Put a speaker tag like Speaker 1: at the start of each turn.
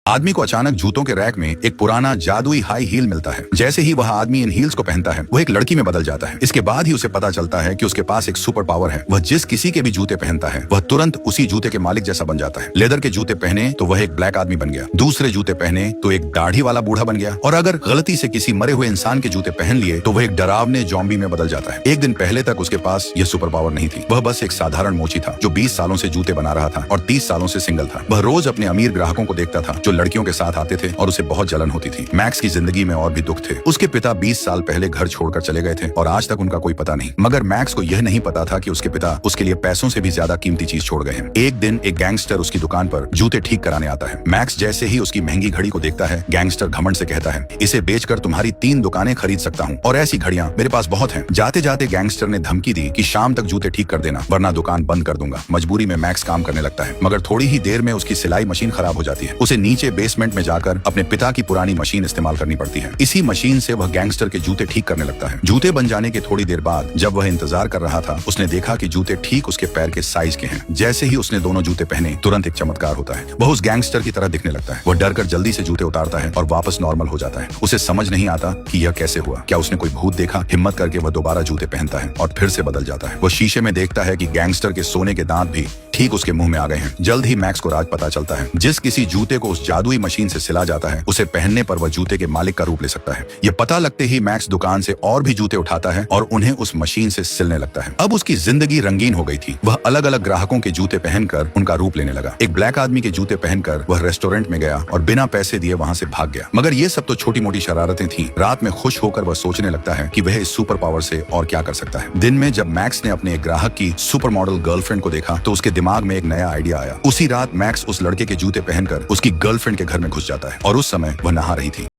Speaker 1: आदमी को अचानक जूतों के रैक में एक पुराना जादुई हाई हील मिलता है। जैसे ही वह आदमी इन हील्स को पहनता है वो एक लड़की में बदल जाता है। इसके बाद ही उसे पता चलता है कि उसके पास एक सुपर पावर है। वह जिस किसी के भी जूते पहनता है वह तुरंत उसी जूते के मालिक जैसा बन जाता है। लेदर के जूते पहने तो वह एक ब्लैक आदमी बन गया, दूसरे जूते पहने तो एक दाढ़ी वाला बूढ़ा बन गया, और अगर गलती से किसी मरे हुए इंसान के जूते पहन लिए तो वह एक डरावने जॉम्बी में बदल जाता है। एक दिन पहले तक उसके पास यह सुपर पावर नहीं थी। वह बस एक साधारण मोची था जो 20 सालों से जूते बना रहा था और 30 सालों से सिंगल था। वह रोज अपने अमीर ग्राहकों को देखता था जो लड़कियों के साथ आते थे और उसे बहुत जलन होती थी। मैक्स की जिंदगी में और भी दुख थे। उसके पिता 20 साल पहले घर छोड़कर चले गए थे और आज तक उनका कोई पता नहीं। मगर मैक्स को यह नहीं पता था कि उसके पिता उसके लिए पैसों से भी ज्यादा कीमती चीज छोड़ गए हैं। एक दिन एक गैंगस्टर उसकी दुकान पर जूते ठीक कराने आता है। मैक्स जैसे ही उसकी महंगी घड़ी को देखता है, गैंगस्टर घमंड से कहता है, इसे बेचकर तुम्हारी 3 दुकानें खरीद सकता हूँ और ऐसी घड़ियां मेरे पास बहुत हैं। जाते जाते गैंगस्टर ने धमकी दी कि शाम तक जूते ठीक कर देना वरना दुकान बंद कर दूंगा। मजबूरी में मैक्स काम करने लगता है, मगर थोड़ी ही देर में उसकी सिलाई मशीन खराब हो जाती है। उसे नीचे बेसमेंट में जाकर अपने पिता की पुरानी मशीन इस्तेमाल करनी पड़ती है। इसी मशीन से वह गैंगस्टर के जूते ठीक करने लगता है। जूते बन जाने के थोड़ी देर बाद जब वह इंतजार कर रहा था उसने देखा कि जूते ठीक उसके पैर के साइज के हैं। जैसे ही उसने दोनों जूते पहने तुरंत एक चमत्कार होता है। वह उस गैंगस्टर की तरह दिखने लगता है। वह डर कर जल्दी से जूते उतारता है और वापस नॉर्मल हो जाता है। उसे समझ नहीं आता कि यह कैसे हुआ। क्या उसने कोई भूत देखा? हिम्मत करके वह दोबारा जूते पहनता है और फिर से बदल जाता है। वह शीशे में देखता है कि गैंगस्टर के सोने के दांत भी ठीक उसके मुंह में आ गए हैं। जल्द ही मैक्स को राज पता चलता है। जिस किसी जूते को उस जादुई मशीन से सिला जाता है उसे पहनने पर वह जूते के मालिक का रूप ले सकता है। यह पता लगते ही मैक्स दुकान से और भी जूते उठाता है और उन्हें उस मशीन से सिलने लगता है। अब उसकी जिंदगी रंगीन हो गई थी। वह अलग अलग ग्राहकों के जूते पहनकर उनका रूप लेने लगा। एक ब्लैक आदमी के जूते पहनकर वह रेस्टोरेंट में गया और बिना पैसे दिए वहां से भाग गया। मगर ये सब तो छोटी मोटी शरारतें थीं। रात में खुश होकर वह सोचने लगता है कि वह इस सुपर पावर से और क्या कर सकता है। दिन में जब मैक्स ने अपने एक ग्राहक की सुपर मॉडल गर्लफ्रेंड को देखा तो उसके दिमाग में एक नया आइडिया आया। उसी रात मैक्स उस लड़के के जूते पहनकर उसकी गर्लफ्रेंड के घर में घुस जाता है और उस समय वह नहा रही थी।